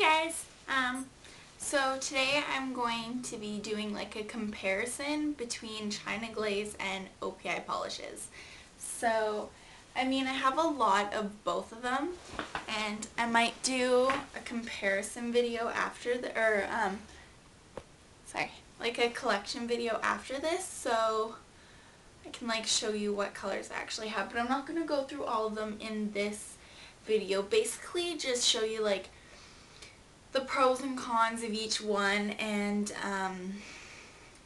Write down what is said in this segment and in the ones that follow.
guys! So today I'm going to be doing like a comparison between China Glaze and OPI polishes. So, I have a lot of both of them, and I might do a comparison video after like a collection video after this, so I can like show you what colors I actually have, but I'm not going to go through all of them in this video. Basically just show you like the pros and cons of each one and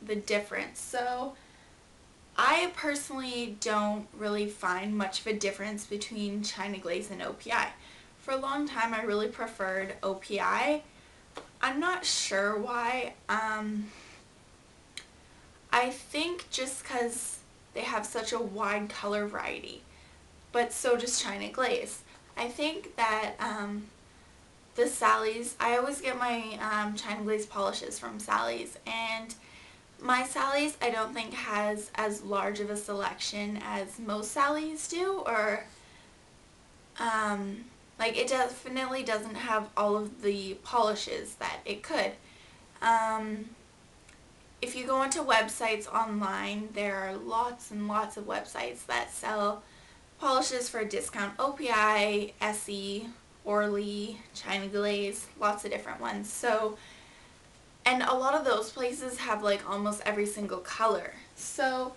the difference. So I personally don't really find much of a difference between China Glaze and OPI. For a long time I really preferred OPI. I'm not sure why. I think just because they have such a wide color variety, but so does China Glaze. I think that the Sally's, I always get my China Glaze polishes from Sally's, and my Sally's I don't think has as large of a selection as most Sally's do, or like it definitely doesn't have all of the polishes that it could. If you go onto websites online, there are lots and lots of websites that sell polishes for a discount. OPI, SE, Orly, China Glaze, lots of different ones. So, and a lot of those places have like almost every single color. So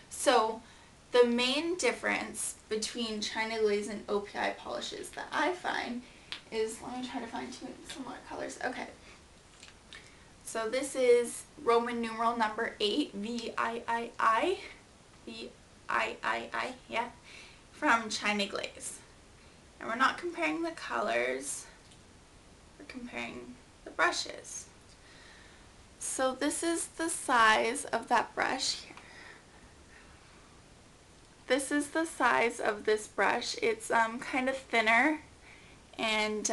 so the main difference between China Glaze and OPI polishes that I find is, let me try to find two similar colors. Okay. So this is Roman numeral number 8, VIII, VIII, yeah, from China Glaze. And we're not comparing the colors, we're comparing the brushes. So this is the size of that brush here. This is the size of this brush. It's kind of thinner, and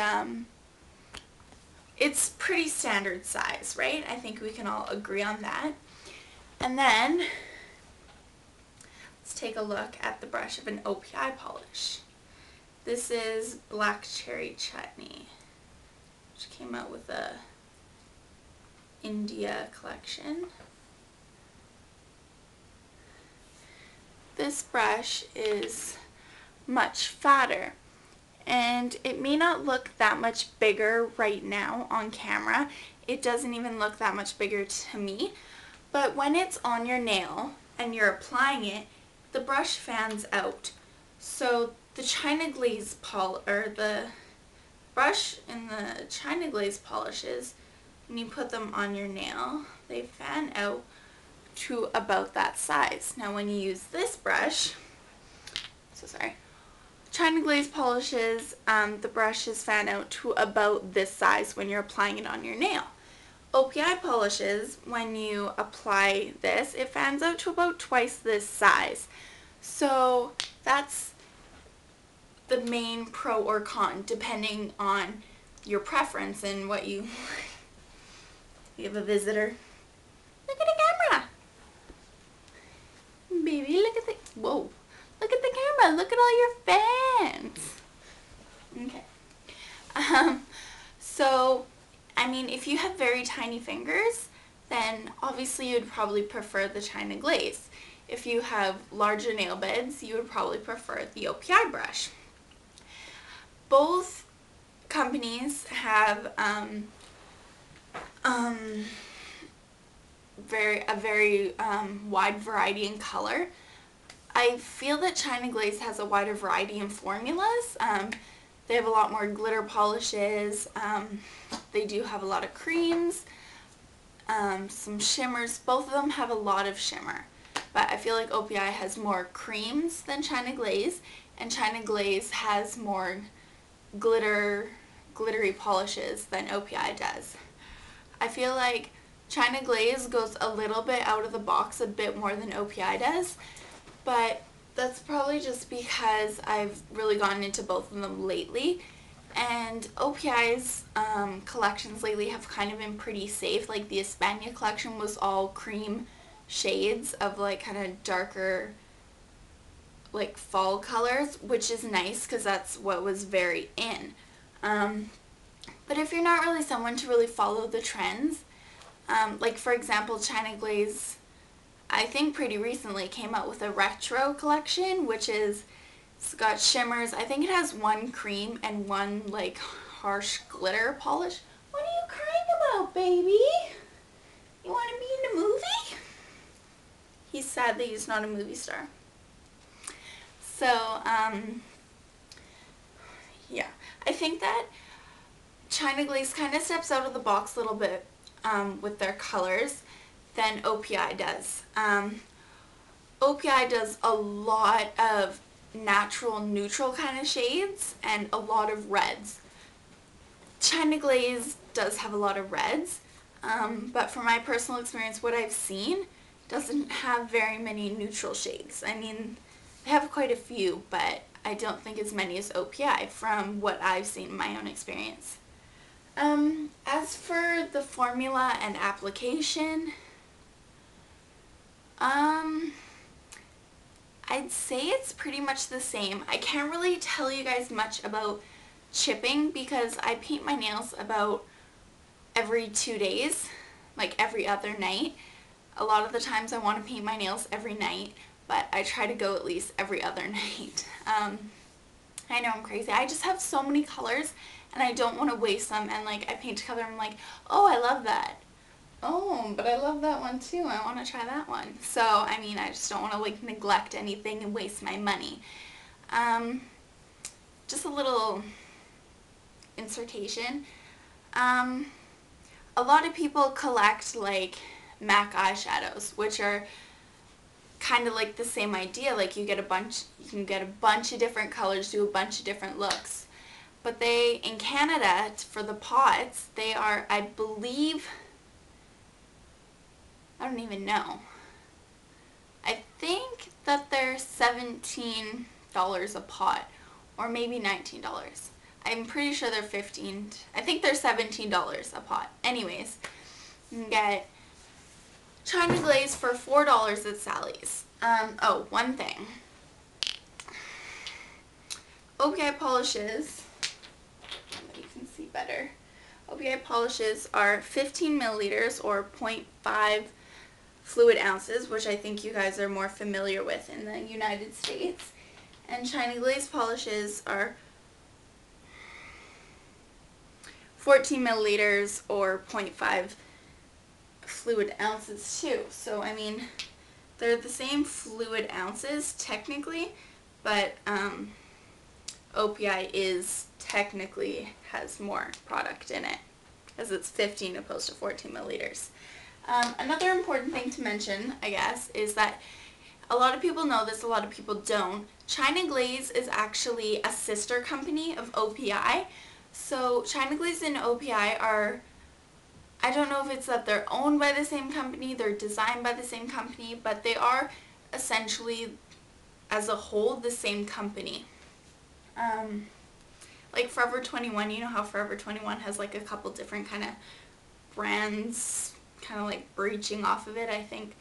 it's pretty standard size, right? I think we can all agree on that. And then let's take a look at the brush of an OPI polish. This is Black Cherry Chutney, which came out with a India collection. This brush is much fatter, and it may not look that much bigger right now on camera. It doesn't even look that much bigger to me, but when it's on your nail and you're applying it, the brush fans out. So the China Glaze the brush in the China Glaze polishes, when you put them on your nail, they fan out to about that size. Now when you use this brush, China Glaze polishes, the brushes fan out to about this size when you're applying it on your nail. OPI polishes, when you apply this, it fans out to about twice this size. So that's the main pro or con, depending on your preference and what you... We have a visitor. Look at the camera! Baby, look at the... Whoa! Look at the camera! Look at all your fans! Okay. So, if you have very tiny fingers, then obviously you would probably prefer the China Glaze. If you have larger nail beds, you would probably prefer the OPI brush. Both companies have a very wide variety in color. I feel that China Glaze has a wider variety in formulas. They have a lot more glitter polishes. They do have a lot of creams, some shimmers. Both of them have a lot of shimmer, but I feel like OPI has more creams than China Glaze, and China Glaze has more glittery polishes than OPI does. I feel like China Glaze goes a little bit out of the box a bit more than OPI does, but that's probably just because I've really gotten into both of them lately, and OPI's collections lately have kind of been pretty safe. Like the España collection was all cream shades of like kind of darker like fall colors, which is nice because that's what was very in. But if you're not really someone to really follow the trends, like for example, China Glaze, I think pretty recently came out with a retro collection, which is, it's got shimmers. I think it has one cream and one like harsh glitter polish. What are you crying about, baby? You want to be in a movie? He's sad that he's not a movie star. So, yeah. I think that China Glaze kind of steps out of the box a little bit with their colors than OPI does. OPI does a lot of natural neutral kind of shades and a lot of reds. China Glaze does have a lot of reds, but from my personal experience, what I've seen doesn't have very many neutral shades. I mean, they have quite a few, but I don't think as many as OPI from what I've seen in my own experience. As for the formula and application, I'd say it's pretty much the same. I can't really tell you guys much about chipping because I paint my nails about every 2 days, like every other night. A lot of the times I want to paint my nails every night, but I try to go at least every other night. I know I'm crazy. I just have so many colors and I don't want to waste them, and like I paint a color and I'm like, oh, I love that. Oh, but I love that one too. I want to try that one. So, I mean, I just don't want to like neglect anything and waste my money. Just a little insertion. A lot of people collect like MAC eyeshadows, which are kind of like the same idea. Like you can get a bunch of different colors, do a bunch of different looks. But they, in Canada, for the pots, they are, I believe, I don't even know. I think that they're $17 a pot, or maybe $19. I'm pretty sure they're $15. I think they're $17 a pot. Anyways, you can get China Glaze for $4 at Sally's. Oh, one thing. OPI polishes, you can see better. OPI polishes are 15 milliliters or 0.5 fluid ounces, which I think you guys are more familiar with in the United States. And China Glaze polishes are 14 milliliters or 0.5 fluid ounces too. So, I mean, they're the same fluid ounces technically, but OPI is technically has more product in it, as it's 15 opposed to 14 milliliters. Another important thing to mention, I guess, is that a lot of people know this, a lot of people don't. China Glaze is actually a sister company of OPI. So China Glaze and OPI are, I don't know if it's that they're owned by the same company, they're designed by the same company, but they are essentially, as a whole, the same company. Like Forever 21, you know how Forever 21 has like a couple different kind of brands kind of like breaching off of it, I think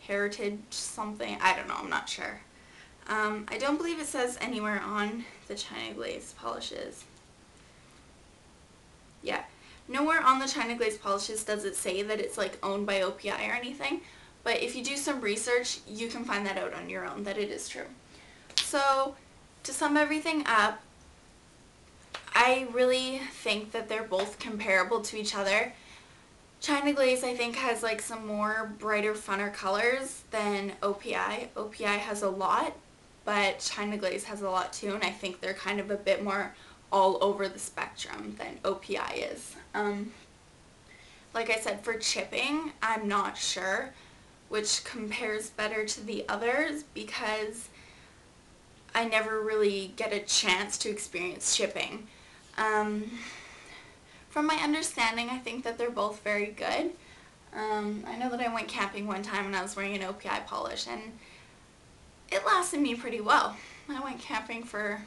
Heritage something, I don't know, I'm not sure. I don't believe it says anywhere on the China Glaze polishes. Yeah, nowhere on the China Glaze polishes does it say that it's like owned by OPI or anything, but if you do some research, you can find that out on your own, that it is true. So, to sum everything up, I really think that they're both comparable to each other. China Glaze, I think, has like some more brighter, funner colors than OPI. OPI has a lot, but China Glaze has a lot too, and I think they're kind of a bit more all over the spectrum than OPI is. Like I said, for chipping, I'm not sure which compares better to the others because I never really get a chance to experience chipping. From my understanding, I think that they're both very good. I know that I went camping one time and I was wearing an OPI polish and it lasted me pretty well. I went camping for,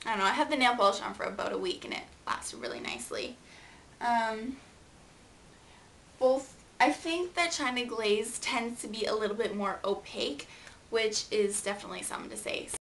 I don't know, I had the nail polish on for about a week and it lasted really nicely. I think that China Glaze tends to be a little bit more opaque, which is definitely something to say.